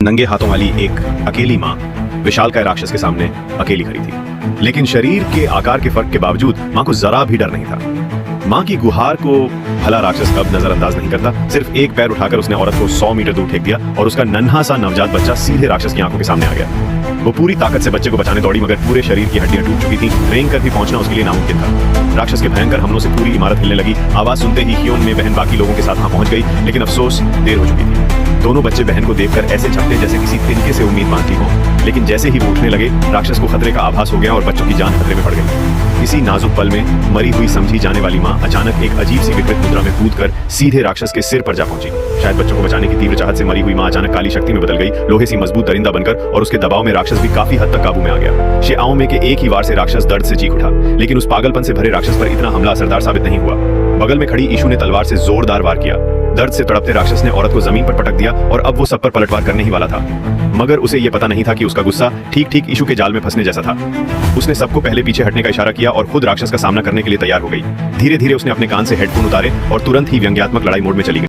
नंगे हाथों वाली एक अकेली माँ विशालकाय राक्षस के सामने अकेली खड़ी थी, लेकिन शरीर के आकार के फर्क के बावजूद माँ को जरा भी डर नहीं था। माँ की गुहार को भला राक्षस कब नजरअंदाज नहीं करता। सिर्फ एक पैर उठाकर उसने औरत को 100 मीटर दूर फेंक दिया और उसका नन्हा सा नवजात बच्चा सीधे राक्षस की आंखों के सामने आ गया। वो पूरी ताकत से बच्चे को बचाने दौड़ी, मगर पूरे शरीर की हड्डियां टूट चुकी थीं। रेंग कर भी पहुंचना उसके लिए नामुमकिन था। राक्षस के भयंकर हमलों से पूरी इमारत हिलने लगी। आवाज सुनते ही हियोन में बहन बाकी लोगों के साथ वहां पहुंच गई, लेकिन अफसोस देर हो चुकी थी। दोनों बच्चे बहन को देखकर ऐसे झपटे जैसे किसी तिनके से उम्मीद बांधती हो, लेकिन जैसे ही वो उठने लगे राक्षस को खतरे का आभास हो गया और बच्चों की जान खतरे में पड़ गई। इसी नाजुक पल में मरी हुई समझी जाने वाली माँ अचानक एक अजीब सी विकृत मुद्रा में कूदकर सीधे राक्षस के सिर पर जा पहुंची। शायद बच्चों को बचाने की तीव्र चाहत से मरी हुई माँ अचानक काली शक्ति में बदल गई, लोहे सी मजबूत दरिंदा बनकर, और उसके दबाव में राक्षस भी काफी हद तक काबू में आ गया। शेआओं में के एक ही वार से राक्षस दर्द से चीख उठा, लेकिन उस पागलपन से भरे राक्षस पर इतना हमला असरदार साबित नहीं हुआ। बगल में खड़ी ईशु ने तलवार से जोरदार वार किया। दर्द से तड़पते राक्षस ने औरत को जमीन पर पटक दिया और अब वो सब पर पलटवार करने ही वाला था, मगर उसे ये पता नहीं था कि उसका गुस्सा ठीक ठीक ईशु के जाल में फंसने जैसा था। उसने सबको पहले पीछे हटने का इशारा किया और खुद राक्षस का सामना करने के लिए तैयार हो गई। धीरे धीरे उसने अपने कान से हेडफोन उतारे और तुरंत ही व्यंग्यात्मक लड़ाई मोड में चली गई।